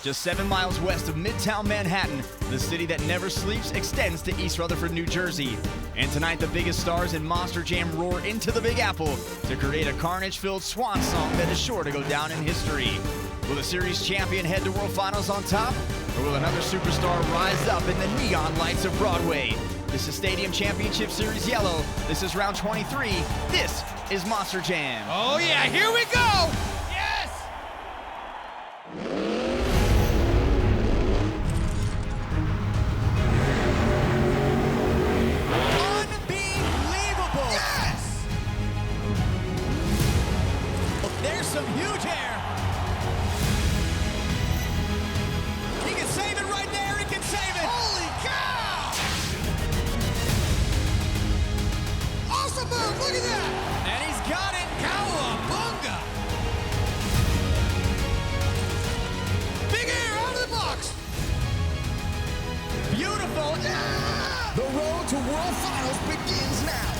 Just 7 miles west of Midtown Manhattan, the city that never sleeps extends to East Rutherford, New Jersey. And tonight, the biggest stars in Monster Jam roar into the Big Apple to create a carnage-filled swan song that is sure to go down in history. Will the series champion head to World Finals on top? Or will another superstar rise up in the neon lights of Broadway? This is Stadium Championship Series Yellow. This is round 23. This is Monster Jam. Oh yeah, here we go! Yes! Unbelievable! Yes! There's some huge air. He can save it right there. He can save it. Holy cow! Awesome move, look at that! And he's got it. Cowabunga! Big air out of the box! Beautiful. Yeah! The road to World Finals begins now.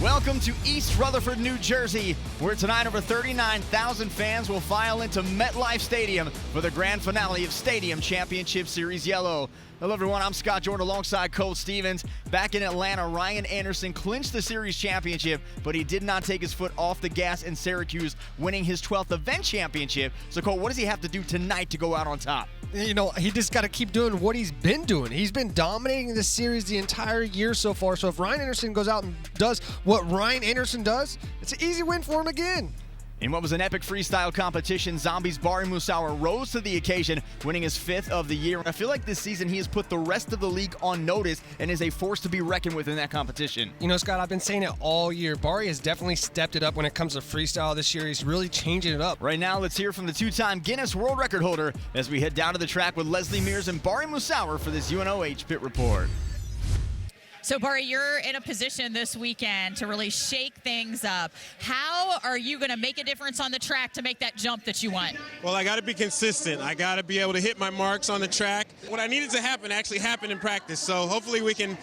Welcome to East Rutherford, New Jersey, where tonight over 39,000 fans will file into MetLife Stadium for the grand finale of Stadium Championship Series Yellow. Hello everyone, I'm Scott Jordan alongside Cole Stevens. Back in Atlanta, Ryan Anderson clinched the series championship, but he did not take his foot off the gas in Syracuse, winning his 12th event championship. So Cole, what does he have to do tonight to go out on top? You know, he just got to keep doing what he's been doing. He's been dominating this series the entire year so far. So if Ryan Anderson goes out and does what Ryan Anderson does, it's an easy win for him again. In what was an epic freestyle competition, Zombies' Bari Musawa rose to the occasion, winning his 5th of the year. I feel like this season he has put the rest of the league on notice and is a force to be reckoned with in that competition. You know, Scott, I've been saying it all year. Bari has definitely stepped it up when it comes to freestyle this year. He's really changing it up. Right now, let's hear from the 2-time Guinness World Record holder as we head down to the track with Leslie Mears and Bari Musawa for this UNOH Pit Report. So, Bari, you're in a position this weekend to really shake things up. How are you going to make a difference on the track to make that jump that you want? Well, I got to be consistent. I got to be able to hit my marks on the track. What I needed to happen actually happened in practice. So hopefully we can,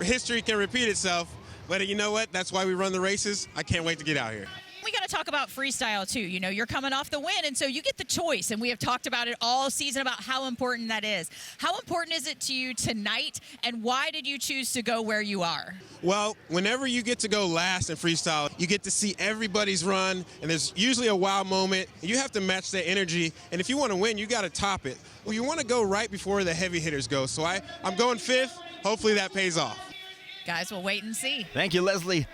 history can repeat itself. But you know what? That's why we run the races. I can't wait to get out here. We got to talk about freestyle, too. You know, you're coming off the win, and so you get the choice. And we have talked about it all season about how important that is. How important is it to you tonight, and why did you choose to go where you are? Well, whenever you get to go last in freestyle, you get to see everybody's run, and there's usually a wow moment. You have to match that energy, and if you want to win, you got to top it. Well, you want to go right before the heavy hitters go. So I'm going 5th. Hopefully that pays off. Guys, we'll wait and see. Thank you, Leslie.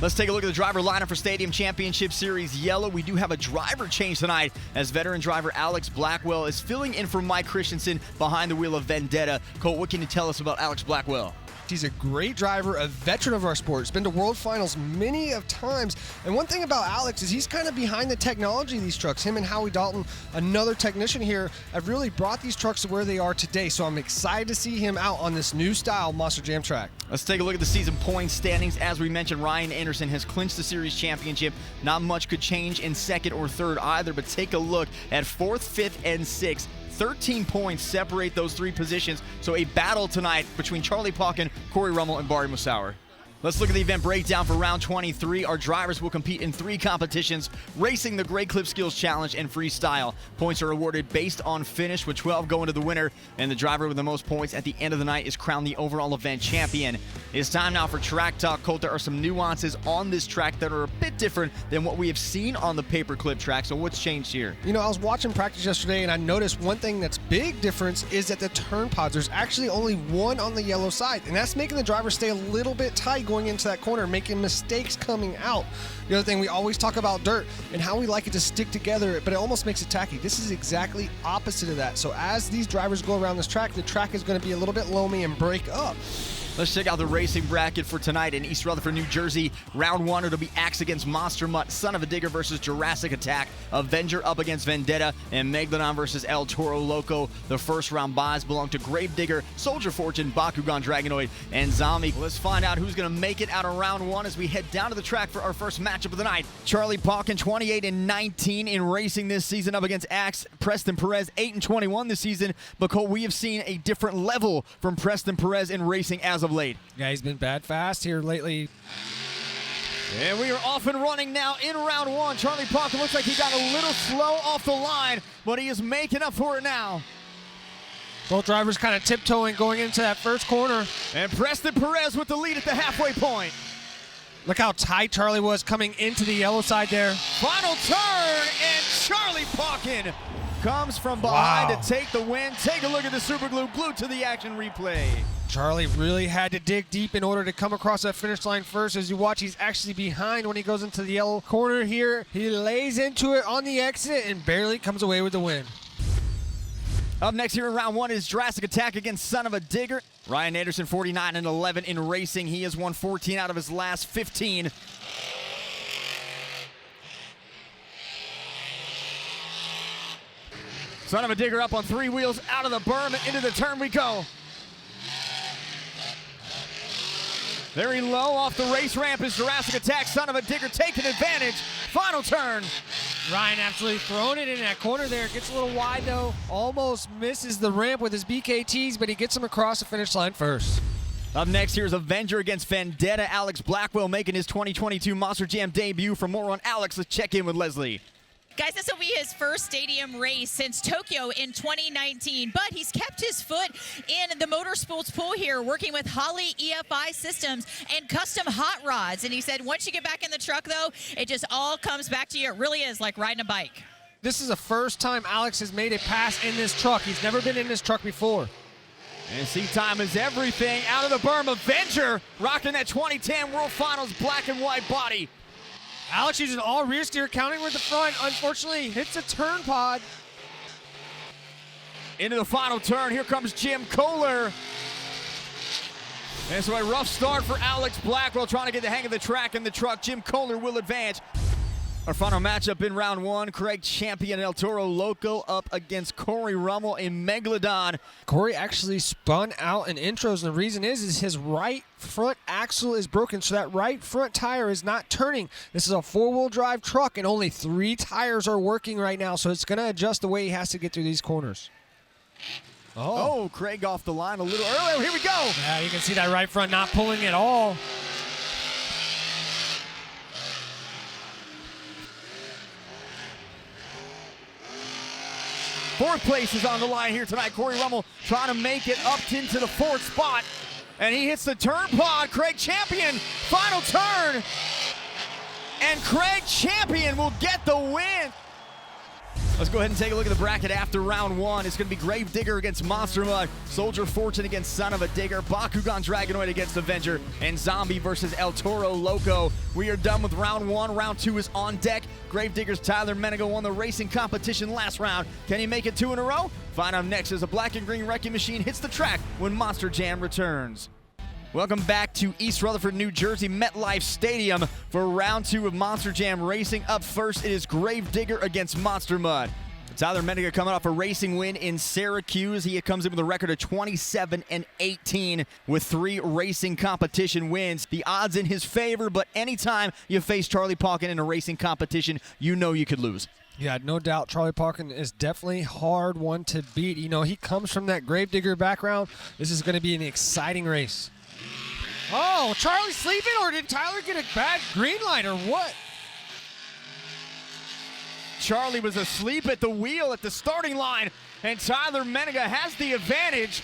Let's take a look at the driver lineup for Stadium Championship Series Yellow. We do have a driver change tonight as veteran driver Alex Blackwell is filling in for Mike Christensen behind the wheel of Vendetta. Cole, what can you tell us about Alex Blackwell? He's a great driver, a veteran of our sport. He's been to World Finals many of times. And one thing about Alex is he's kind of behind the technology of these trucks. Him and Howie Dalton, another technician here, have really brought these trucks to where they are today. So I'm excited to see him out on this new style Monster Jam track. Let's take a look at the season points standings. As we mentioned, Ryan Anderson has clinched the series championship. Not much could change in 2nd or 3rd either, but take a look at 4th, 5th, and 6th. 13 points separate those 3 positions. So a battle tonight between Charlie Pauken, Corey Rummel, and Bari Musawa. Let's look at the event breakdown for round 23. Our drivers will compete in 3 competitions: racing, the Great Clip Skills Challenge, and freestyle. Points are awarded based on finish, with 12 going to the winner, and the driver with the most points at the end of the night is crowned the overall event champion. It's time now for Track Talk. Colt, there are some nuances on this track that are a bit different than what we have seen on the paperclip track. So what's changed here? You know, I was watching practice yesterday, and I noticed one thing that's big difference is that the turn pods, there's actually only one on the yellow side, and that's making the driver stay a little bit tight going into that corner, making mistakes coming out. The other thing, we always talk about dirt and how we like it to stick together, but it almost makes it tacky. This is exactly opposite of that. So as these drivers go around this track, the track is going to be a little bit loamy and break up. Let's check out the racing bracket for tonight in East Rutherford, New Jersey. Round 1, it'll be Axe against Monster Mutt, Son of a Digger versus Jurassic Attack, Avenger up against Vendetta, and Megalodon versus El Toro Loco. The first round buys belong to Gravedigger, Soldier Fortune, Bakugan Dragonoid, and Zombie. Let's find out who's going to make it out of round 1 as we head down to the track for our first matchup of the night. Charlie Pauken, 28-19 in racing this season, up against Axe. Preston Perez, 8-21 this season. But Cole, we have seen a different level from Preston Perez in racing as of late. Yeah, he's been bad fast here lately. And we are off and running now in round one. Charlie Parker looks like he got a little slow off the line, but he is making up for it now. Both drivers kind of tiptoeing going into that first corner. And Preston Perez with the lead at the halfway point. Look how tight Charlie was coming into the yellow side there. Final turn, and Charlie Pauken comes from behind to take the win. Take a look at the super glue glued to the action replay. Charlie really had to dig deep in order to come across that finish line first. As you watch, he's actually behind when he goes into the yellow corner here. He lays into it on the exit and barely comes away with the win. Up next here in round one is Jurassic Attack against Son of a Digger. Ryan Anderson, 49-11 in racing. He has won 14 out of his last 15. Son of a Digger up on three wheels, out of the berm, and into the turn we go. Very low off the race ramp is Jurassic Attack. Son of a Digger taking advantage. Final turn. Ryan absolutely throwing it in that corner there. Gets a little wide though. Almost misses the ramp with his BKTs, but he gets him across the finish line first. Up next, here's Avenger against Vendetta. Alex Blackwell making his 2022 Monster Jam debut. For more on Alex, let's check in with Leslie. Guys, this will be his first stadium race since Tokyo in 2019, but he's kept his foot in the motorsports pool here, working with Holley EFI systems and custom hot rods. And he said once you get back in the truck, though, it just all comes back to you. It really is like riding a bike. This is the first time Alex has made a pass in this truck. He's never been in this truck before. And seat time is everything. Out of the berm, Avenger rocking that 2010 World Finals black and white body. Alex using all rear steer, counting with the front. Unfortunately, hits a turn pod. Into the final turn. Here comes Jim Kohler. And so a rough start for Alex Blackwell trying to get the hang of the track in the truck. Jim Kohler will advance. Our final matchup in round one, Craig Champion El Toro Loco up against Corey Rummel in Megalodon. Corey actually spun out in intros, and the reason is his right front axle is broken, so that right front tire is not turning. This is a four-wheel drive truck, and only 3 tires are working right now, so it's going to adjust the way he has to get through these corners. Oh, Craig off the line a little earlier. Here we go. Yeah, you can see that right front not pulling at all. Fourth place is on the line here tonight. Corey Rummel trying to make it up into the 4th spot. And he hits the turn pod. Craig Champion, final turn. And Craig Champion will get the win. Let's go ahead and take a look at the bracket after round one. It's going to be Grave Digger against Monster Mud, Soldier Fortune against Son of a Digger, Bakugan Dragonoid against Avenger, and Zombie versus El Toro Loco. We are done with round one. Round two is on deck. Grave Digger's Tyler Menninga won the racing competition last round. Can he make it 2 in a row? Find out next as a black and green wrecking machine hits the track when Monster Jam returns. Welcome back to East Rutherford, New Jersey, MetLife Stadium for round two of Monster Jam Racing. Up first, it is Grave Digger against Monster Mud. Tyler Menninga coming off a racing win in Syracuse. He comes in with a record of 27-18 with 3 racing competition wins. The odds in his favor, but anytime you face Charlie Pauken in a racing competition, you know you could lose. Yeah, no doubt Charlie Pauken is definitely hard one to beat. You know, he comes from that Grave Digger background. This is going to be an exciting race. Oh, Charlie sleeping, or did Tyler get a bad green light, or what? Charlie was asleep at the wheel at the starting line, and Tyler Menninga has the advantage.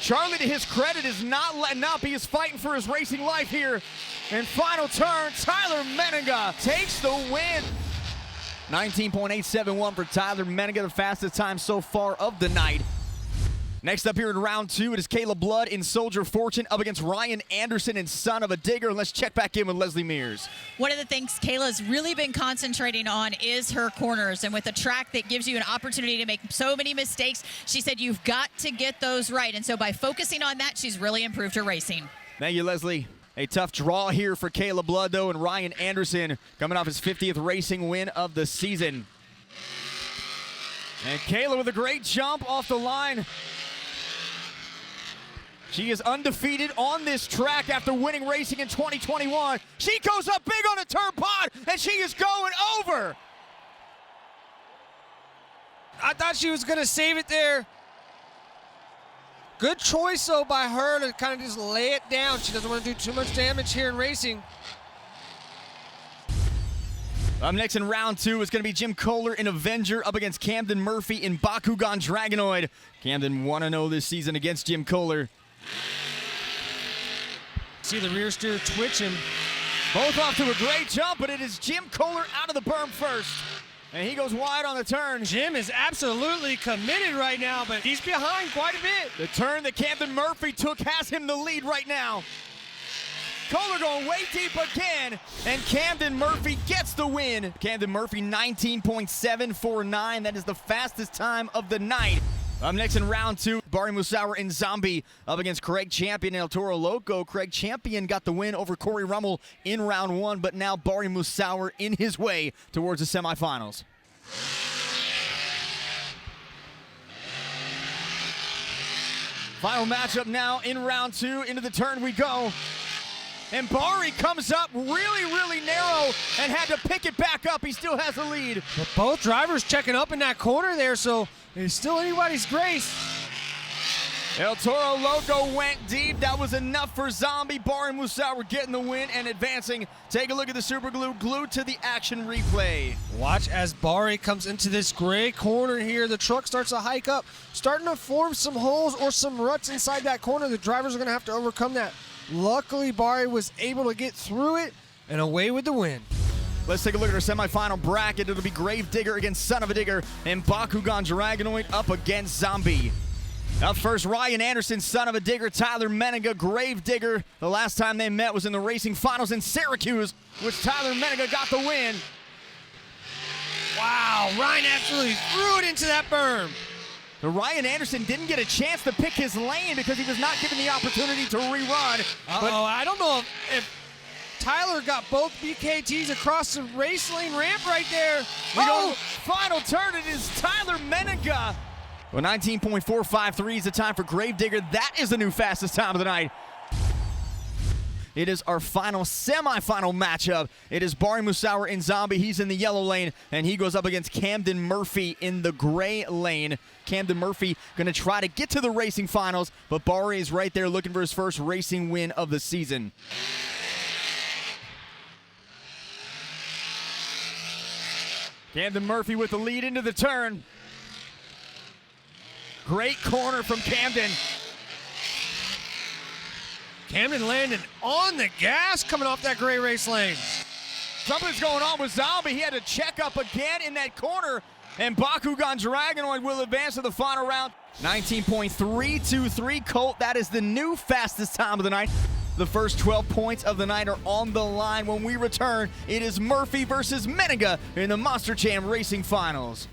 Charlie, to his credit, is not letting up. He is fighting for his racing life here. And final turn, Tyler Menninga takes the win. 19.871 for Tyler Menninga, the fastest time so far of the night. Next up here in round two, it is Caleb Blood in Soldier Fortune up against Ryan Anderson in Son of a Digger. And let's check back in with Leslie Mears. One of the things Kayla's really been concentrating on is her corners. And with a track that gives you an opportunity to make so many mistakes, she said you've got to get those right. And so by focusing on that, she's really improved her racing. Thank you, Leslie. A tough draw here for Caleb Blood, though, and Ryan Anderson coming off his 50th racing win of the season. And Kayla with a great jump off the line. She is undefeated on this track after winning racing in 2021. She goes up big on a turn pod, and she is going over. I thought she was going to save it there. Good choice, though, by her to kind of just lay it down. She doesn't want to do too much damage here in racing. Up next in round 2 is going to be Jim Kohler in Avenger up against Camden Murphy in Bakugan Dragonoid. Camden 1-0 this season against Jim Kohler. See the rear steer twitching. Both off to a great jump, but it is Jim Kohler out of the berm first. And he goes wide on the turn. Jim is absolutely committed right now, but he's behind quite a bit. The turn that Camden Murphy took has him the lead right now. Kohler going way deep again, and Camden Murphy gets the win. Camden Murphy 19.749. That is the fastest time of the night. Up next in round 2, Barry Musauer in Zombie up against Craig Champion El Toro Loco. Craig Champion got the win over Corey Rummel in round 1, but now Barry Musauer in his way towards the semifinals. Final matchup now in round 2. Into the turn we go. And Barry comes up really narrow and had to pick it back up. He still has the lead. But both drivers checking up in that corner there, so it's still anybody's grace. El Toro Loco went deep. That was enough for Zombie. Barry Musauer getting the win and advancing. Take a look at the super glue glued to the action replay. Watch as Barry comes into this gray corner here. The truck starts to hike up, starting to form some holes or some ruts inside that corner. The drivers are going to have to overcome that. Luckily, Barry was able to get through it and away with the win. Let's take a look at our semifinal bracket. It'll be Grave Digger against Son of a Digger and Bakugan Dragonoid up against Zombie. Up first, Ryan Anderson, Son of a Digger, Tyler Menninga, Grave Digger. The last time they met was in the racing finals in Syracuse, which Tyler Menninga got the win. Wow, Ryan absolutely threw it into that berm. The Ryan Anderson didn't get a chance to pick his lane because he was not given the opportunity to rerun. But I don't know if Tyler got both BKTs across the race lane ramp right there. Final turn, it is Tyler Menninga. Well, 19.453 is the time for Grave Digger. That is the new fastest time of the night. It is our final semifinal matchup. It is Barry Musauer in Zombie. He's in the yellow lane, and he goes up against Camden Murphy in the gray lane. Camden Murphy going to try to get to the racing finals, but Barry is right there looking for his first racing win of the season. Camden Murphy with the lead into the turn. Great corner from Camden. Camden landing on the gas coming off that gray race lane. Something's going on with Zombie. He had to check up again in that corner, and Bakugan Dragonoid will advance to the final round. 19.323 Colt. That is the new fastest time of the night. The first 12 points of the night are on the line. When we return, it is Murphy versus Menninga in the Monster Jam Racing Finals.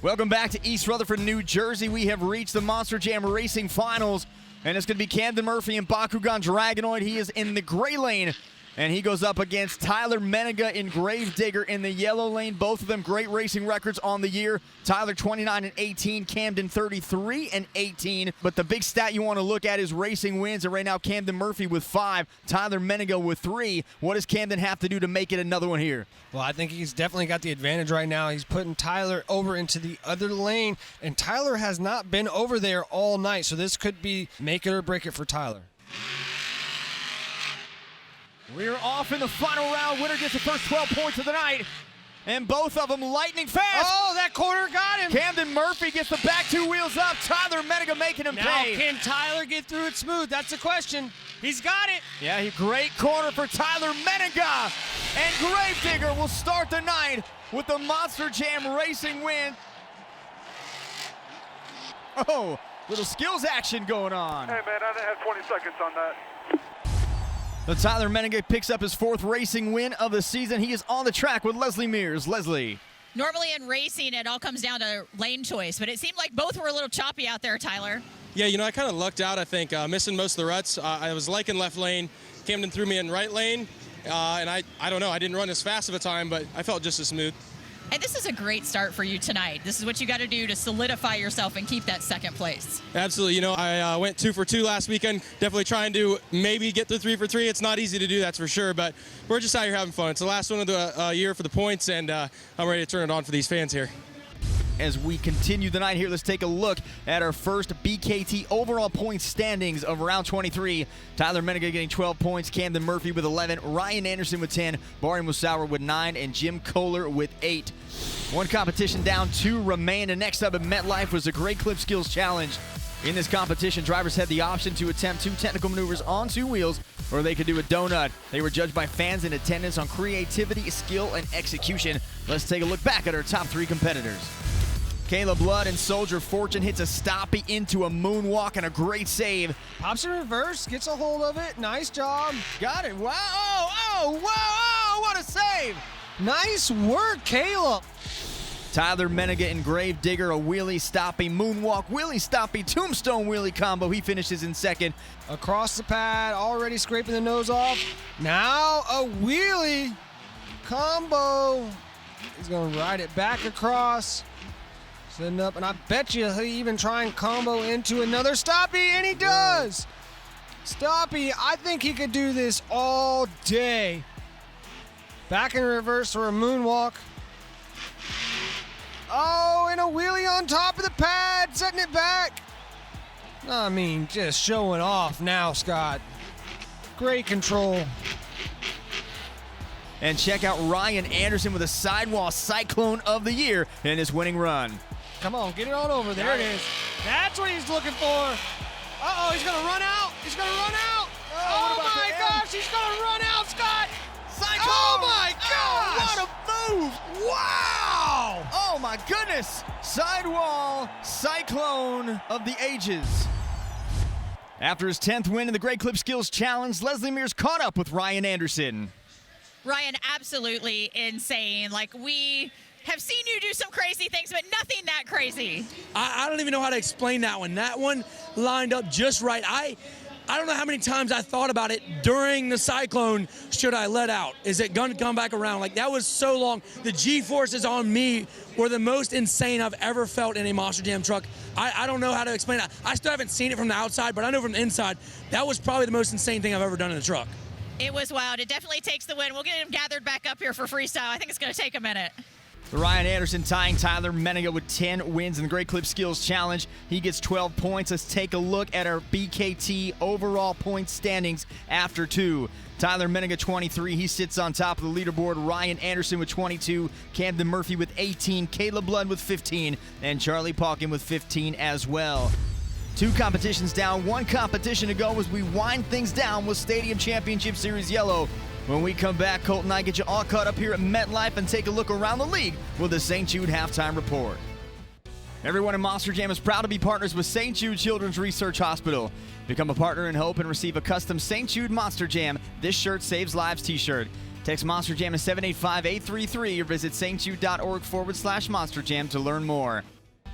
Welcome back to East Rutherford, New Jersey. We have reached the Monster Jam Racing Finals, and it's going to be Camden Murphy and Bakugan Dragonoid. He is in the gray lane, and he goes up against Tyler Menninga in Grave Digger in the yellow lane. Both of them great racing records on the year. Tyler 29-18, Camden 33-18. But the big stat you want to look at is racing wins, and right now Camden Murphy with 5, Tyler Menninga with 3. What does Camden have to do to make it another one here? Well, I think he's definitely got the advantage right now. He's putting Tyler over into the other lane, and Tyler has not been over there all night, so this could be make it or break it for Tyler. We're off in the final round. Winner gets the first 12 points of the night. And both of them lightning fast. Oh, that corner got him. Camden Murphy gets the back 2 wheels up. Tyler Menninga making him pay. Now, can Tyler get through it smooth? That's the question. He's got it. Yeah, great corner for Tyler Menninga. And Grave Digger will start the night with the Monster Jam Racing win. Oh, little skills action going on. Hey, man, I have 20 seconds on that. So Tyler Menninga picks up his 4th racing win of the season. He is on the track with Leslie Mears. Leslie. Normally in racing, it all comes down to lane choice, but it seemed like both were a little choppy out there, Tyler. Yeah, you know, I kind of lucked out, I think, missing most of the ruts. I was liking left lane. Camden threw me in right lane, and I don't know, I didn't run as fast of a time, but I felt just as smooth. And this is a great start for you tonight. This is what you got to do to solidify yourself and keep that second place. Absolutely. You know, I went 2 for 2 last weekend. Definitely trying to maybe get to 3 for 3. It's not easy to do, that's for sure, but we're just out here having fun. It's the last one of the year for the points, and I'm ready to turn it on for these fans here. As we continue the night here, let's take a look at our first BKT overall points standings of round 23. Tyjer Menninga getting 12 points, Camden Murphy with 11, Ryan Anderson with 10, Barry Musauer with 9, and Jim Kohler with 8. One competition down, 2 remain, and next up at MetLife was the Great Clip Skills Challenge. In this competition, drivers had the option to attempt 2 technical maneuvers on 2 wheels, or they could do a donut. They were judged by fans in attendance on creativity, skill, and execution. Let's take a look back at our top 3 competitors. Kayla Blood and Soldier Fortune hits a stoppie into a moonwalk and a great save. Pops in reverse, gets a hold of it. Nice job. Got it. Wow. Oh, what a save. Nice work, Kayla. Tyjer Menninga and Grave Digger, a wheelie, stoppie, moonwalk, wheelie, stoppie, tombstone wheelie combo. He finishes in second. Across the pad, already scraping the nose off. Now a wheelie combo. He's going to ride it back across. Setting up, and I bet you he even try and combo into another stoppie, and he does. Stoppie, I think he could do this all day. Back in reverse for a moonwalk. Oh, and a wheelie on top of the pad, setting it back. I mean, just showing off now, Scott. Great control. And check out Ryan Anderson with a sidewall cyclone of the year in his winning run. Come on, get it on over. There it is. That's what he's looking for. Uh-oh, he's going to run out. He's going to run out. Oh my gosh, he's going to run out, Scott. Cyclone! Oh my gosh! What a move! Wow! Oh my goodness! Sidewall cyclone of the ages. After his 10th win in the Great Clip Skills Challenge, Leslie Mears caught up with Ryan Anderson. Ryan, absolutely insane. Like, we have seen you do some crazy things, but nothing that crazy. I don't even know how to explain that one. That one lined up just right. I don't know how many times I thought about it during the cyclone. Should I let out? Is it going to come back around? Like, that was so long. The G-forces on me were the most insane I've ever felt in a Monster Jam truck. I don't know how to explain that. I still haven't seen it from the outside, but I know from the inside, that was probably the most insane thing I've ever done in a truck. It was wild. It definitely takes the win. We'll get him gathered back up here for freestyle. I think it's going to take a minute. Ryan Anderson tying Tyjer Menninga with 10 wins in the Great Clip Skills Challenge. He gets 12 points. Let's take a look at our BKT overall point standings after 2. Tyjer Menninga 23. He sits on top of the leaderboard. Ryan Anderson with 22. Camden Murphy with 18. Kayla Blood with 15. And Charlie Paukin with 15 as well. 2 competitions down. 1 competition to go as we wind things down with Stadium Championship Series Yellow. When we come back, Colt and I get you all caught up here at MetLife and take a look around the league with the St. Jude Halftime Report. Everyone in Monster Jam is proud to be partners with St. Jude Children's Research Hospital. Become a partner in hope and receive a custom St. Jude Monster Jam This Shirt Saves Lives t-shirt. Text Monster Jam to 785-833 or visit stjude.org/Monster Jam to learn more.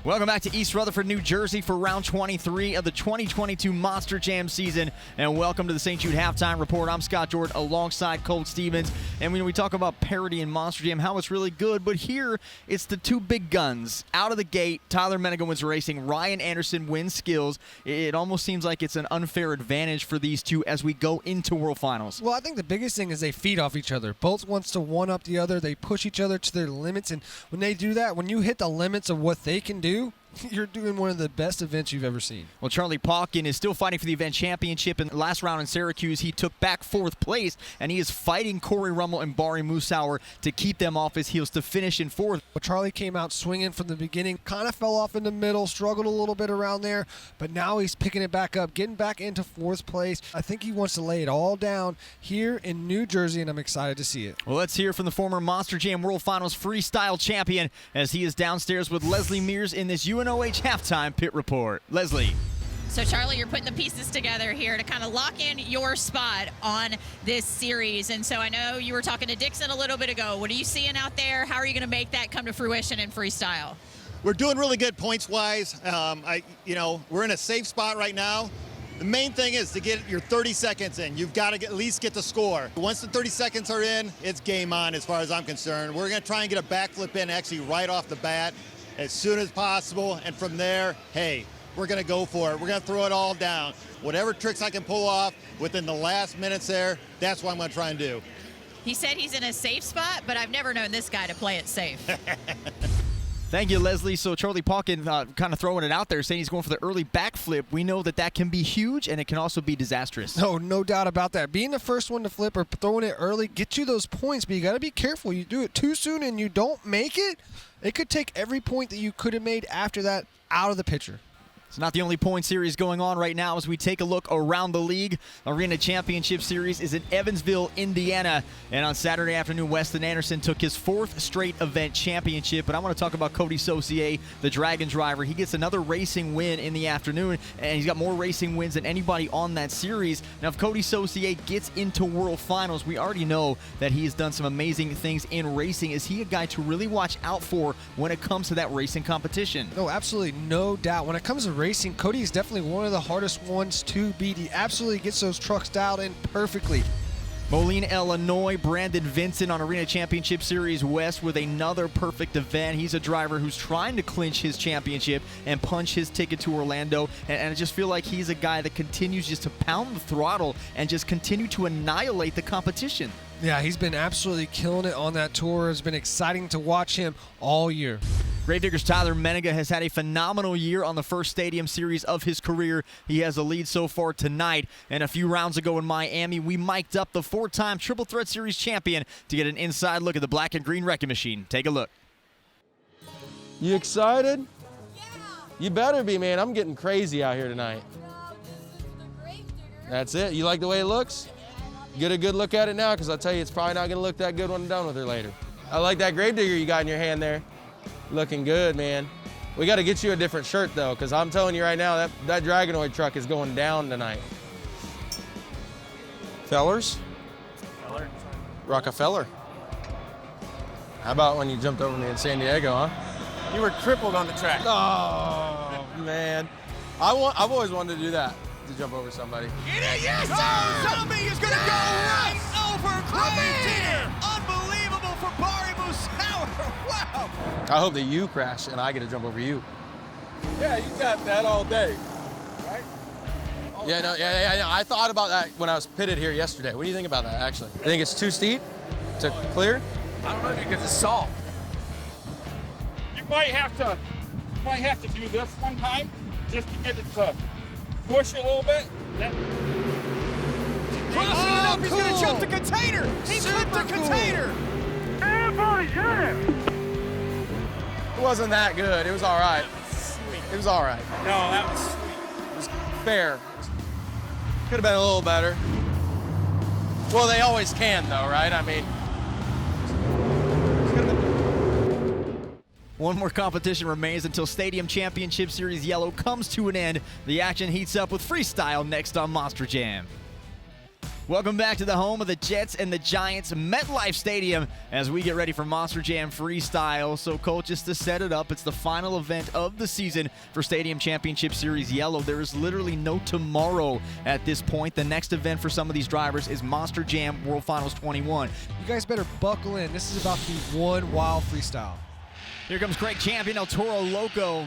Welcome back to East Rutherford, New Jersey for round 23 of the 2022 Monster Jam season. And welcome to the St. Jude Halftime Report. I'm Scott Jordan alongside Colt Stevens. And when we talk about parity in Monster Jam, how it's really good, but here it's the 2 big guns. Out of the gate, Tyjer Menninga wins racing. Ryan Anderson wins skills. It almost seems like it's an unfair advantage for these 2 as we go into World Finals. Well, I think the biggest thing is they feed off each other. Both wants to one-up the other. They push each other to their limits. And when they do that, when you hit the limits of what they can do, you're doing one of the best events you've ever seen. Well, Charlie Paukin is still fighting for the event championship. In the last round in Syracuse, he took back 4th place, and he is fighting Corey Rummel and Barry Musauer to keep them off his heels to finish in 4th. Well, Charlie came out swinging from the beginning, kind of fell off in the middle, struggled a little bit around there, but now he's picking it back up, getting back into 4th place. I think he wants to lay it all down here in New Jersey, and I'm excited to see it. Well, let's hear from the former Monster Jam World Finals freestyle champion as he is downstairs with Leslie Mears in this UNOH halftime pit report. Leslie. So, Charlie, you're putting the pieces together here to kind of lock in your spot on this series. And so I know you were talking to Dixon a little bit ago. What are you seeing out there? How are you going to make that come to fruition in freestyle? We're doing really good points-wise. We're in a safe spot right now. The main thing is to get your 30 seconds in. You've got to at least get the score. Once the 30 seconds are in, it's game on as far as I'm concerned. We're going to try and get a backflip in actually right off the bat as soon as possible. And from there, hey, we're going to go for it. We're going to throw it all down. Whatever tricks I can pull off within the last minutes there, that's what I'm going to try and do. He said he's in a safe spot, but I've never known this guy to play it safe. Thank you, Leslie. So Charlie Pauken kind of throwing it out there, saying he's going for the early backflip. We know that can be huge, and it can also be disastrous. No doubt about that. Being the first one to flip or throwing it early get you those points, but you got to be careful. You do it too soon and you don't make it, it could take every point that you could have made after that out of the picture. It's not the only point series going on right now as we take a look around the league. Arena Championship Series is in Evansville, Indiana. And on Saturday afternoon, Weston Anderson took his 4th straight event championship. But I want to talk about Cody Saucier, the Dragon driver. He gets another racing win in the afternoon, and he's got more racing wins than anybody on that series. Now, if Cody Saucier gets into World Finals, we already know that he has done some amazing things in racing. Is he a guy to really watch out for when it comes to that racing competition? No, absolutely no doubt. When it comes to racing, Cody is definitely one of the hardest ones to beat. He absolutely gets those trucks dialed in perfectly. Moline, Illinois, Brandon Vincent on Arena Championship Series West with another perfect event. He's a driver who's trying to clinch his championship and punch his ticket to Orlando. And I just feel like he's a guy that continues just to pound the throttle and just continue to annihilate the competition. Yeah, he's been absolutely killing it on that tour. It's been exciting to watch him all year. Gravedigger's Tyler Menninga has had a phenomenal year on the first Stadium Series of his career. He has a lead so far tonight. And a few rounds ago in Miami, we mic'd up the 4-time Triple Threat Series champion to get an inside look at the black and green wrecking machine. Take a look. You excited? Yeah. You better be, man. I'm getting crazy out here tonight. No, this is the Gravedigger. That's it? You like the way it looks? Get a good look at it now, because I'll tell you, it's probably not going to look that good when I'm done with her later. I like that Gravedigger you got in your hand there. Looking good, man. We got to get you a different shirt, though, because I'm telling you right now, that Dragonoid truck is going down tonight. Fellers? Rockefeller. How about when you jumped over me in San Diego, huh? You were crippled on the track. Oh, man. I've always wanted to do that, to jump over somebody. Yes, sir! Zombie is going to go right over Gravedigger! Unbelievable for Barry Musauer! Wow! I hope that you crash and I get to jump over you. Yeah, you got that all day, right? Yeah, I thought about that when I was pitted here yesterday. What do you think about that, actually? I think it's too steep to clear? I don't know, because it's soft. You might have to do this one time just to get it to push a little bit. Crossing it up, he's going to jump the container! He flipped the container! Everybody hit him! It wasn't that good. It was all right. It was all right. No, that was sweet. It was fair. Could have been a little better. Well, they always can, though, right? I mean, one more competition remains until Stadium Championship Series Yellow comes to an end. The action heats up with Freestyle next on Monster Jam. Welcome back to the home of the Jets and the Giants, MetLife Stadium, as we get ready for Monster Jam Freestyle. So, Colt, just to set it up, it's the final event of the season for Stadium Championship Series Yellow. There is literally no tomorrow at this point. The next event for some of these drivers is Monster Jam World Finals 21. You guys better buckle in. This is about the one wild freestyle. Here comes Craig Champion, El Toro Loco.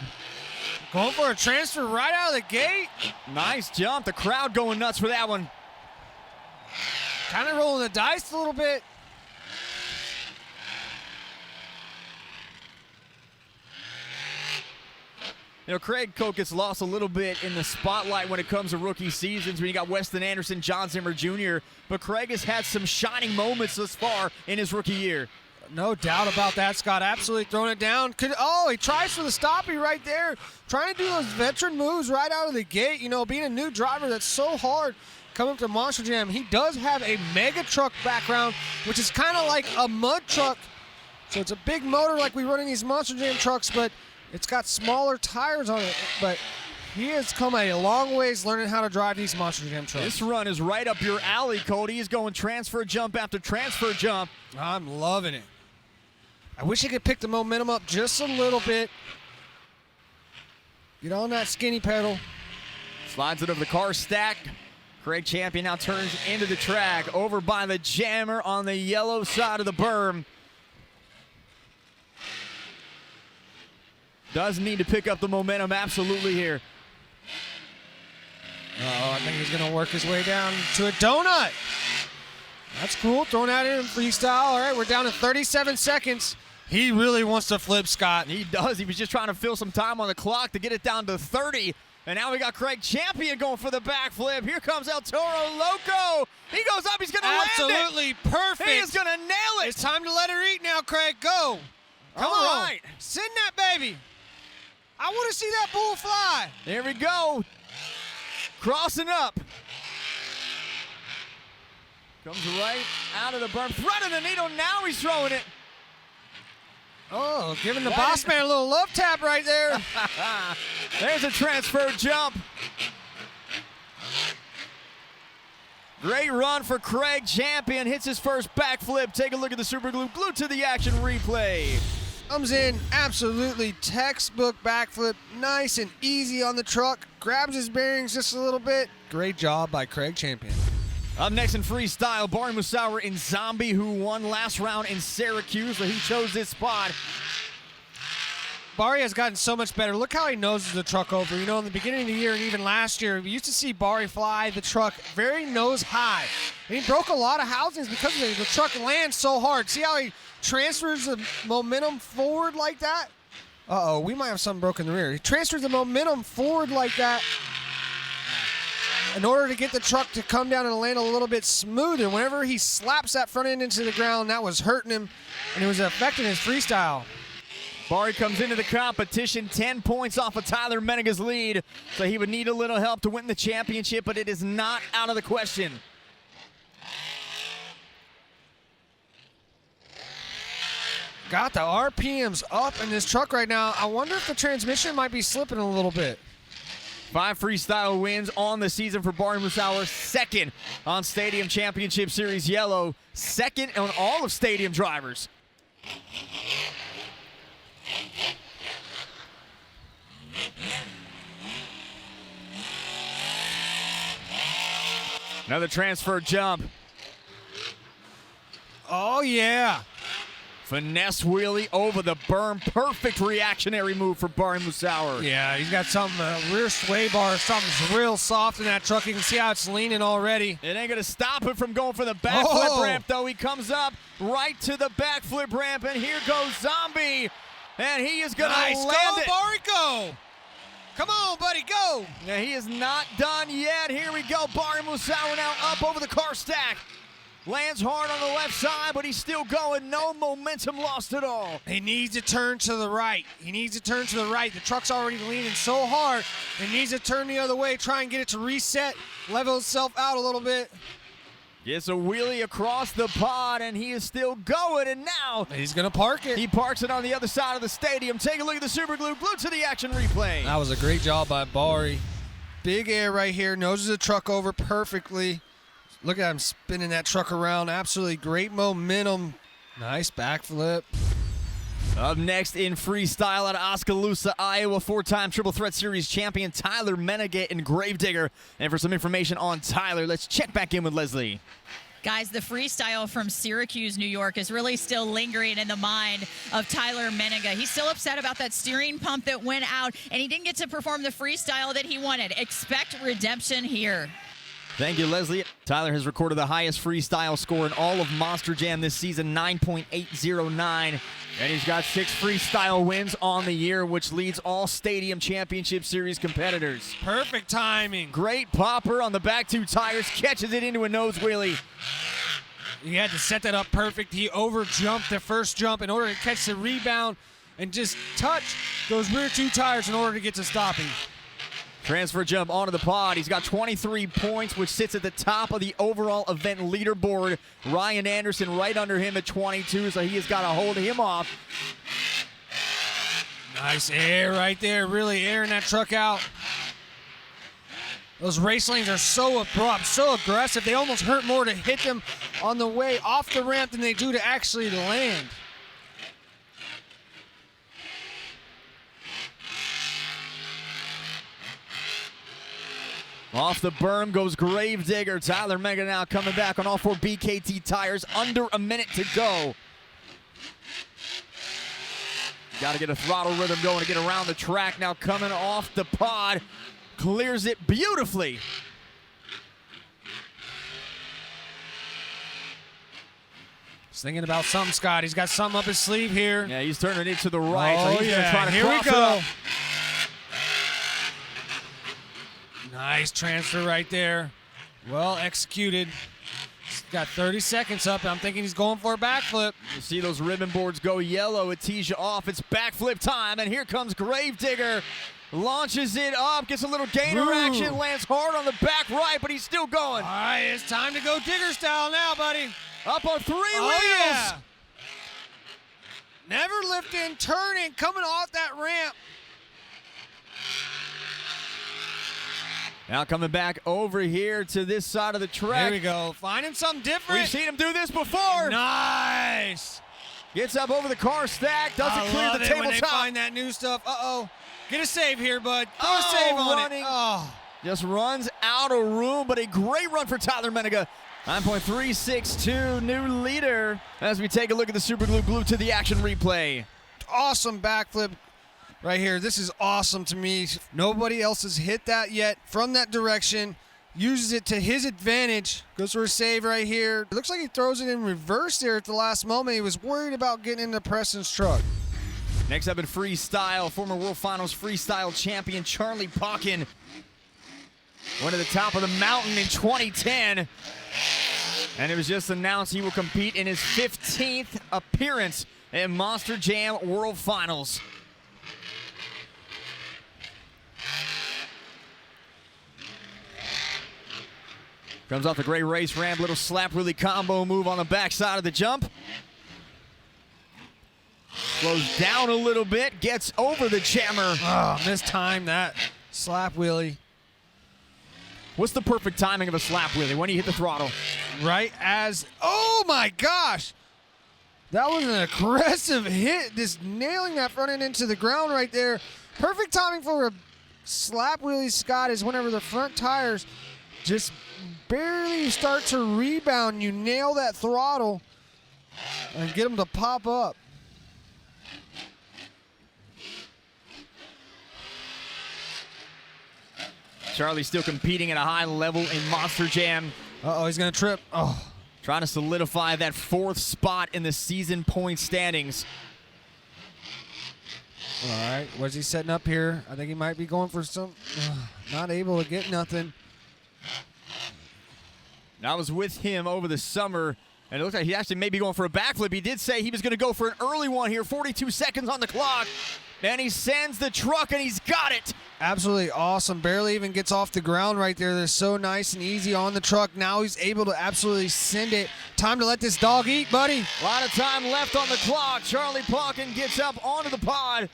Going for a transfer right out of the gate. Nice jump. The crowd going nuts for that one. Kind of rolling the dice a little bit. You know, Craig Koch gets lost a little bit in the spotlight when it comes to rookie seasons when you got Weston Anderson, John Zimmer Jr., but Craig has had some shining moments thus far in his rookie year. No doubt about that, Scott. Absolutely throwing it down. He tries for the stoppie right there. Trying to do those veteran moves right out of the gate. You know, being a new driver, that's so hard. Coming up to Monster Jam, he does have a mega truck background, which is kind of like a mud truck. So it's a big motor like we run in these Monster Jam trucks, but it's got smaller tires on it. But he has come a long ways learning how to drive these Monster Jam trucks. This run is right up your alley, Cody. He's going transfer jump after transfer jump. I'm loving it. I wish he could pick the momentum up just a little bit. Get on that skinny pedal. Slides it over the car stack. Craig Champion now turns into the track, over by the jammer on the yellow side of the berm. Does need to pick up the momentum absolutely here. I think he's going to work his way down to a donut. That's cool, throwing that in freestyle. All right, we're down to 37 seconds. He really wants to flip, Scott. He does. He was just trying to fill some time on the clock to get it down to 30. And now we got Craig Champion going for the backflip. Here comes El Toro Loco. He goes up. He's going to land it. Absolutely perfect. He is going to nail it. It's time to let her eat now, Craig. Go. Come on. Right. Send that baby. I want to see that bull fly. There we go. Crossing up. Comes right out of the berm. Threading the needle. Now he's throwing it. Oh, giving the boss man a little love tap right there. There's a transfer jump. Great run for Craig Champion. Hits his first backflip. Take a look at the super glue. Glued to the action replay. Comes in, absolutely textbook backflip. Nice and easy on the truck. Grabs his bearings just a little bit. Great job by Craig Champion. Up next in freestyle, Barry Musauer in Zombie, who won last round in Syracuse, so he chose this spot. Barry has gotten so much better. Look how he noses the truck over. You know, in the beginning of the year and even last year, we used to see Barry fly the truck very nose high. And he broke a lot of housings because of it. The truck lands so hard. See how he transfers the momentum forward like that? Uh-oh, we might have something broken in the rear. He transfers the momentum forward like that in order to get the truck to come down and land a little bit smoother. Whenever he slaps that front end into the ground, that was hurting him, and it was affecting his freestyle. Barry comes into the competition 10 points off of Tyler Menninga's lead, so he would need a little help to win the championship, but it is not out of the question. Got the RPMs up in this truck right now. I wonder if the transmission might be slipping a little bit. 5 freestyle wins on the season for Barry Musauer, second on Stadium Championship Series Yellow, second on all of Stadium drivers. Another transfer jump. Oh, yeah. Finesse wheelie over the berm. Perfect reactionary move for Barry Musauer. Yeah, he's got something, a rear sway bar, something's real soft in that truck. You can see how it's leaning already. It ain't going to stop him from going for the backflip ramp, though. He comes up right to the backflip ramp, and here goes Zombie. And he is going to land it. Go, Barry, go. Come on, buddy, go. Yeah, he is not done yet. Here we go. Barry Musauer now up over the car stack. Lands hard on the left side, but he's still going. No momentum lost at all. He needs to turn to the right. He needs to turn to the right. The truck's already leaning so hard. He needs to turn the other way, try and get it to reset, level itself out a little bit. Gets a wheelie across the pod, and he is still going, and now he's going to park it. He parks it on the other side of the stadium. Take a look at the super glue. Glued to the action replay. That was a great job by Barry. Big air right here. Noses the truck over perfectly. Look at him spinning that truck around. Absolutely great momentum. Nice backflip. Up next in freestyle out of Oskaloosa, Iowa, 4-time Triple Threat Series champion Tyler Menninga in Gravedigger. And for some information on Tyler, let's check back in with Leslie. Guys, the freestyle from Syracuse, New York is really still lingering in the mind of Tyler Menninga. He's still upset about that steering pump that went out, and he didn't get to perform the freestyle that he wanted. Expect redemption here. Thank you, Leslie. Tyler has recorded the highest freestyle score in all of Monster Jam this season, 9.809. And he's got 6 freestyle wins on the year, which leads all Stadium Championship Series competitors. Perfect timing. Great popper on the back 2 tires, catches it into a nose wheelie. He had to set that up perfect. He over-jumped the first jump in order to catch the rebound and just touch those rear 2 tires in order to get to stopping. Transfer jump onto the pod. He's got 23 points, which sits at the top of the overall event leaderboard. Ryan Anderson right under him at 22, so he has got to hold him off. Nice air right there, really airing that truck out. Those race lanes are so abrupt, so aggressive. They almost hurt more to hit them on the way off the ramp than they do to actually land. Off the berm goes Gravedigger. Tyler Menninga now coming back on all 4 BKT tires. Under a minute to go. Got to get a throttle rhythm going to get around the track. Now coming off the pod. Clears it beautifully. thinking about something, Scott. He's got something up his sleeve here. Yeah, he's turning it to the right. Oh, so he's gonna try to here we cross it go. up. Nice transfer right there. Well executed. He's got 30 seconds up. I'm thinking he's going for a backflip. You see those ribbon boards go yellow. It tees you off. It's backflip time, and here comes Gravedigger. Launches it up, gets a little gainer action, lands hard on the back right, but he's still going. All right, it's time to go Digger style now, buddy. Up on 3 wheels. Yeah. Never lifting, turning, coming off that ramp. Now coming back over here to this side of the track. Here we go, finding something different. We've seen him do this before. Nice. Gets up over the car stack, doesn't clear the tabletop. When they tabletop. find that new stuff. Uh-oh. Get a save here, bud. Throw a save on running. it. Oh. Just runs out of room, but a great run for Tyler Menninga. 9.362, new leader. As we take a look at the Super Glue Glue to the action replay. Awesome backflip right here. This is awesome to me. Nobody else has hit that yet from that direction. Uses it to his advantage. Goes for a save right here. It looks like he throws it in reverse there at the last moment. He was worried about getting into Preston's truck. Next up in freestyle, former World Finals freestyle champion Charlie Pauken. Went to the top of the mountain in 2010. And it was just announced he will compete in his 15th appearance in Monster Jam World Finals. Comes off the great race ramp, little slap wheelie combo move on the backside of the jump. Slows down a little bit, gets over the jammer. Oh, mistimed that slap wheelie. What's the perfect timing of a slap wheelie? When do you hit the throttle? Right as, oh my gosh. That was an aggressive hit, just nailing that front end into the ground right there. Perfect timing for a slap wheelie, Scott, is whenever the front tires just barely start to rebound. You nail that throttle and get them to pop up. Charlie still competing at a high level in Monster Jam. Uh-oh, he's going to trip. Oh. Trying to solidify that 4th spot in the season point standings. All right, what's he setting up here? I think he might be going for some, not able to get nothing. I was with him over the summer, and it looked like he actually may be going for a backflip. He did say he was going to go for an early one here, 42 seconds on the clock. And he sends the truck, and he's got it. Absolutely awesome. Barely even gets off the ground right there. They're so nice and easy on the truck. Now he's able to absolutely send it. Time to let this dog eat, buddy. A lot of time left on the clock. Charlie Pauken gets up onto the pod.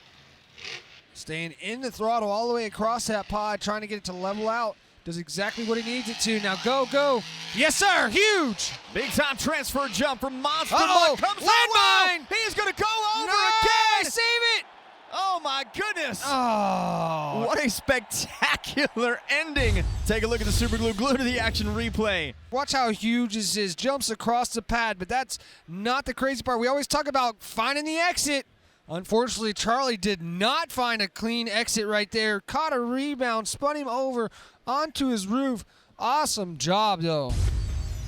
Staying in the throttle all the way across that pod, trying to get it to level out. Does exactly what he needs it to. Now go, go. Yes, sir. Huge. Big time transfer jump from Monster. Uh-oh. Comes Landmine. He's going to go over No, again. save it. Oh, my goodness. Oh. What a spectacular ending. Take a look at the Super Glue Glue to the action replay. Watch how huge this is. Jumps across the pad, but that's not the crazy part. We always talk about finding the exit. Unfortunately, Charlie did not find a clean exit right there. Caught a rebound, spun him over onto his roof. Awesome job, though.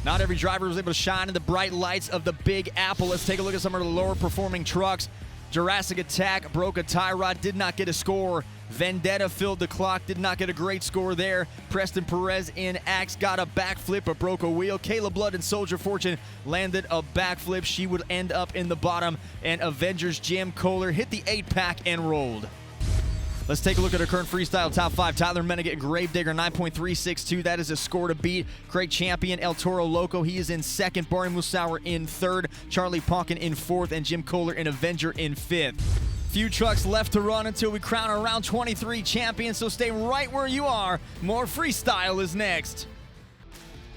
Not every driver was able to shine in the bright lights of the Big Apple. Let's take a look at some of the lower performing trucks. Jurassic Attack broke a tie rod, did not get a score. Vendetta filled the clock, did not get a great score there. Preston Perez in Axe got a backflip but broke a wheel. Kayla Blood and Soldier Fortune landed a backflip. She would end up in the bottom. And Avengers Jim Kohler hit the 8-pack and rolled. Let's take a look at our current freestyle top 5. Tyler Menninga and Gravedigger, 9.362. That is a score to beat. Craig Champion, El Toro Loco, he is in 2nd. Barry Musauer in 3rd. Charlie Pauken in 4th. And Jim Kohler in Avenger in 5th. Few trucks left to run until we crown our round 23 champion, so stay right where you are. More freestyle is next.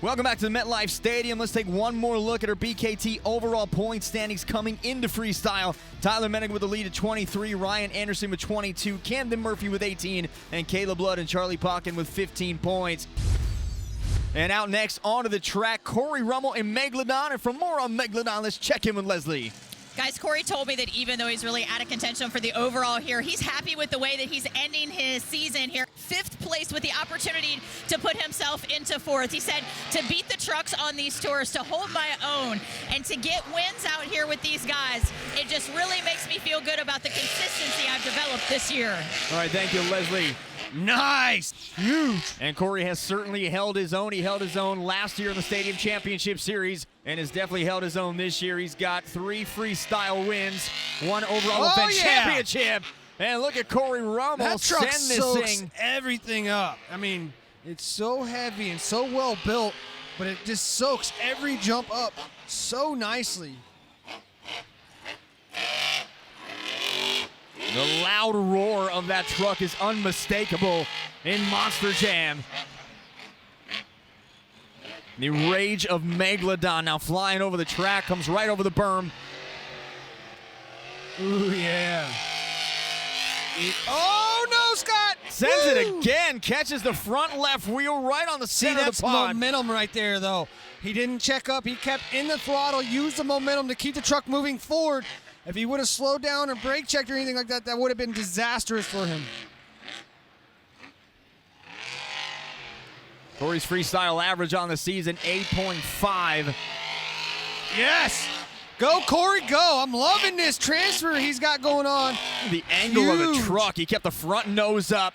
Welcome back to the MetLife Stadium. Let's take one more look at our BKT overall point standings coming into freestyle. Tyler Menninga with the lead at 23, Ryan Anderson with 22, Camden Murphy with 18, and Kayla Blood and Charlie Pauken with 15 points. And out next onto the track, Corey Rummel and Megalodon. And for more on Megalodon, let's check in with Leslie. Guys, Corey told me that even though he's really out of contention for the overall here, he's happy with the way that he's ending his season here. 5th place with the opportunity to put himself into 4th. He said to beat the trucks on these tours, to hold my own, and to get wins out here with these guys, it just really makes me feel good about the consistency I've developed this year. All right, thank you, Leslie. Nice. Huge. And Corey has certainly held his own. He held his own last year in the Stadium Championship Series and has definitely held his own this year. He's got 3 freestyle wins, 1 overall event championship. And look at Corey Rummel That truck send this soaks thing everything up. I mean, it's so heavy and so well built, but it just soaks every jump up so nicely. The loud roar of that truck is unmistakable in Monster Jam. The rage of Megalodon now flying over the track, comes right over the berm. Ooh, yeah. Oh, no, Scott! Sends it again, catches the front left wheel right on the center of the pod. That's momentum right there, though. He didn't check up. He kept in the throttle, used the momentum to keep the truck moving forward. If he would have slowed down or brake checked or anything like that, that would have been disastrous for him. Corey's freestyle average on the season, 8.5. Yes! Go, Corey, go. I'm loving this transfer he's got going on. The angle of the Huge. truck, he kept the front nose up.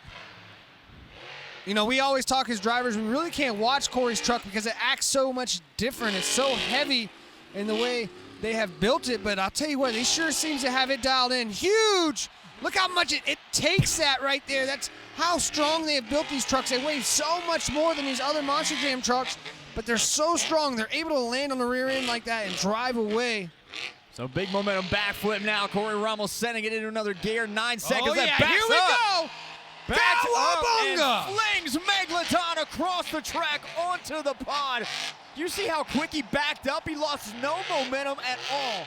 You know, we always talk as drivers, we really can't watch Corey's truck because it acts so much different. It's so heavy in the way they have built it, but I'll tell you what, he sure seems to have it dialed in. Huge! Look how much it takes that right there. That's how strong they have built these trucks. They weigh so much more than these other Monster Jam trucks, but they're so strong. They're able to land on the rear end like that and drive away. So big momentum backflip now. Corey Rummel sending it into another gear. 9 seconds. Oh, yeah, That backs here we up. go! Backs up Cowabunga! and flings Megalodon across the track onto the pod. You see how quick he backed up? He lost no momentum at all.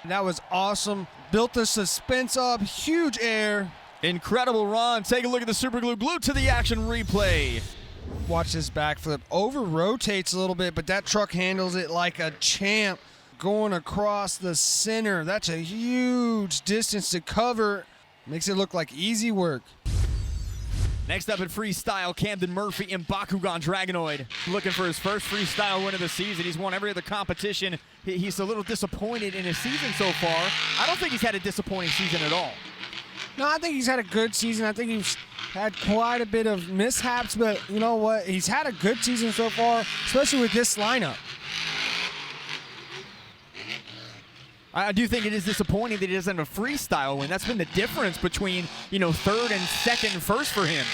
That was awesome. Built the suspense up. Huge air. Incredible run. Take a look at the super glue. Glued to the action replay. Watch this backflip. Over rotates a little bit, but that truck handles it like a champ. Going across the center. That's a huge distance to cover. Makes it look like easy work. Next up in freestyle, Camden Murphy and Bakugan Dragonoid. Looking for his first freestyle win of the season. He's won every other competition. He's a little disappointed in his season so far. I don't think he's had a disappointing season at all. No, I think he's had a good season. I think he's had quite a bit of mishaps, but you know what? He's had a good season so far, especially with this lineup. I do think it is disappointing that he doesn't have a freestyle win. That's been the difference between, third and second and first for him.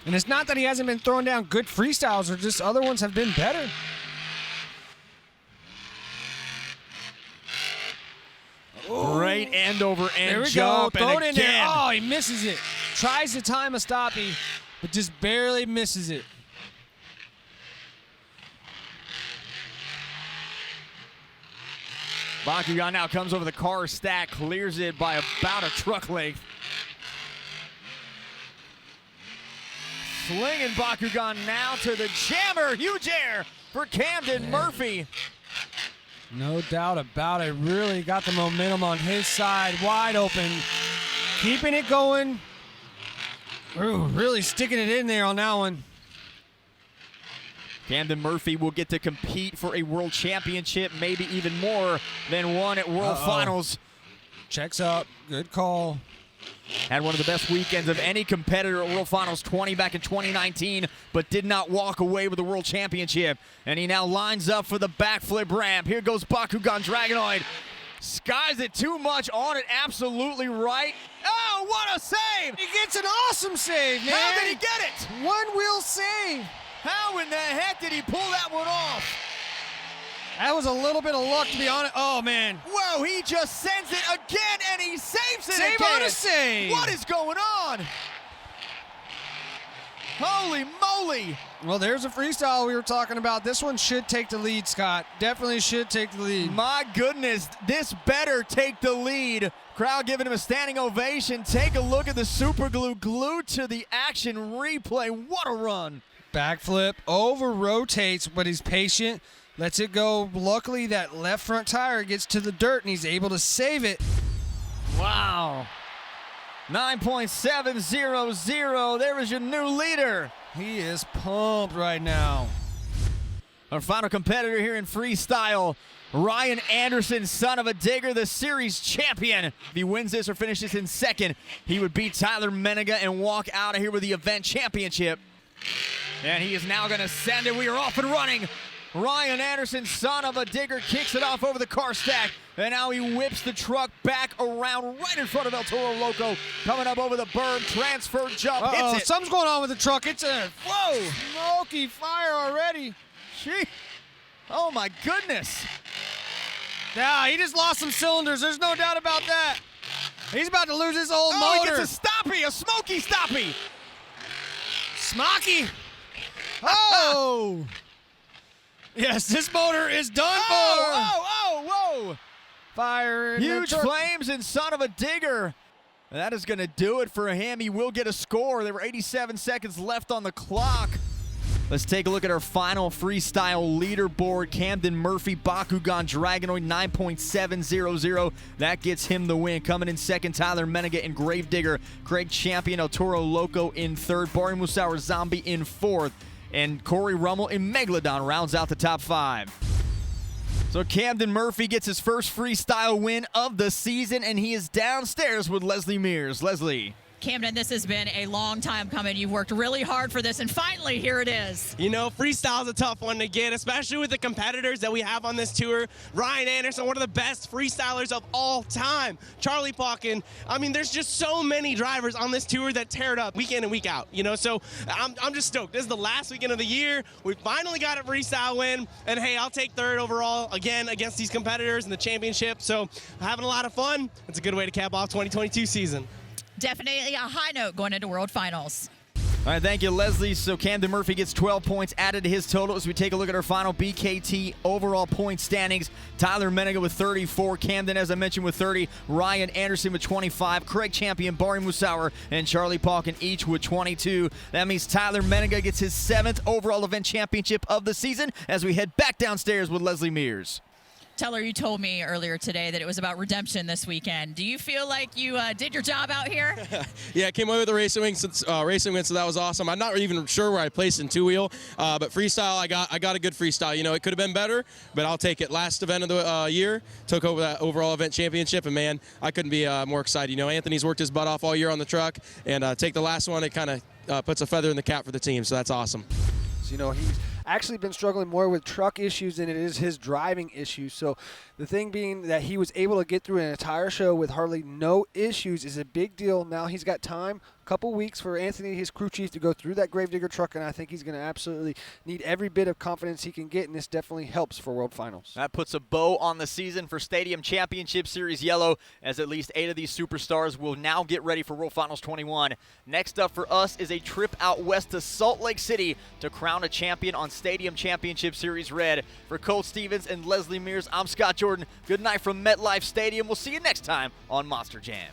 And it's not that he hasn't been throwing down good freestyles, or just other ones have been better. Great end over end There we jump. go. Throw and it in there. again. Oh, he misses it. Tries to time a stoppie, but just barely misses it. Bakugan now comes over the car stack, clears it by about a truck length. Slinging Bakugan now to the jammer. Huge air for Camden Murphy. No doubt about it. Really got the momentum on his side. Wide open. Keeping it going. Ooh, really sticking it in there on that one. Camden Murphy will get to compete for a world championship, maybe even more than one at World Finals. Checks up. Good call. Had one of the best weekends of any competitor at World Finals 20 back in 2019, but did not walk away with the world championship. And he now lines up for the backflip ramp. Here goes Bakugan Dragonoid. Skies it too much on it, absolutely right. Oh, what a save! He gets an awesome save, man. How did he get it? One wheel save. How in the heck did he pull that one off? That was a little bit of luck, to be honest. Oh, man. Whoa, he just sends it again, and he saves it Save again. on a save. What is going on? Holy moly. Well, there's a freestyle we were talking about. This one should take the lead, Scott. Definitely should take the lead. My goodness, this better take the lead. Crowd giving him a standing ovation. Take a look at the super glue glued to the action replay. What a run. Backflip, over rotates, but he's patient. Lets it go. Luckily, that left front tire gets to the dirt, and he's able to save it. Wow. 9.700. There is your new leader. He is pumped right now. Our final competitor here in freestyle, Ryan Anderson, son of a digger, the series champion. If he wins this or finishes in second, he would beat Tyjer Menninga and walk out of here with the event championship. And he is now going to send it. We are off and running. Ryan Anderson, son of a digger, kicks it off over the car stack. And now he whips the truck back around right in front of El Toro Loco. Coming up over the berm, transfer jump, hits it. Something's going on with the truck. It's a Whoa! smoky fire already. Gee. Oh my goodness. Yeah, he just lost some cylinders. There's no doubt about that. He's about to lose his old Oh, motor. he gets a stoppie, a smoky stoppie. Smoky. Oh! Yes, this motor is done for. Whoa. Fire in the Huge truck. flames and son of a digger. That is going to do it for him. He will get a score. There were 87 seconds left on the clock. Let's take a look at our final freestyle leaderboard. Camden Murphy, Bakugan Dragonoid, 9.700. That gets him the win. Coming in second, Tyjer Menninga and Gravedigger. Craig Champion, El Toro Loco in third. Barry Musauer Zombie in fourth. And Corey Rummel and Megalodon rounds out the top five. So Camden Murphy gets his first freestyle win of the season, and he is downstairs with Leslie Mears. Leslie. Camden, this has been a long time coming. You've worked really hard for this, and finally, here it is. You know, freestyle is a tough one to get, especially with the competitors that we have on this tour. Ryan Anderson, one of the best freestylers of all time. Charlie Pauken. I mean, there's just so many drivers on this tour that tear it up week in and week out, you know, so I'm just stoked. This is the last weekend of the year. We finally got a freestyle win, and hey, I'll take third overall again against these competitors in the championship, so having a lot of fun. It's a good way to cap off 2022 season. Definitely a high note going into World Finals. All right, thank you, Leslie. So Camden Murphy gets 12 points added to his total as we take a look at our final BKT overall point standings. Tyjer Menninga with 34, Camden, as I mentioned, with 30, Ryan Anderson with 25, Craig Champion, Barry Musauer, and Charlie Pauken each with 22. That means Tyjer Menninga gets his 7th overall event championship of the season as we head back downstairs with Leslie Mears. Teller, you told me earlier today that it was about redemption this weekend. Do you feel like you did your job out here? Yeah, I came away with a racing win, so that was awesome. I'm not even sure where I placed in two-wheel, but freestyle, I got a good freestyle. You know, it could have been better, but I'll take it. Last event of the year, took over that overall event championship, and man, I couldn't be more excited. You know, Anthony's worked his butt off all year on the truck, and take the last one, it kind of puts a feather in the cap for the team, so that's awesome. You know, he's actually been struggling more with truck issues than it is his driving issues. So the thing being that he was able to get through an entire show with hardly no issues is a big deal. Now he's got time, a couple weeks for Anthony, his crew chief, to go through that Gravedigger truck, and I think he's going to absolutely need every bit of confidence he can get, and this definitely helps for World Finals. That puts a bow on the season for Stadium Championship Series Yellow, as at least 8 of these superstars will now get ready for World Finals 21. Next up for us is a trip out west to Salt Lake City to crown a champion on Stadium Championship Series Red. For Colt Stevens and Leslie Mears, I'm Scott Jordan. Good night from MetLife Stadium. We'll see you next time on Monster Jam.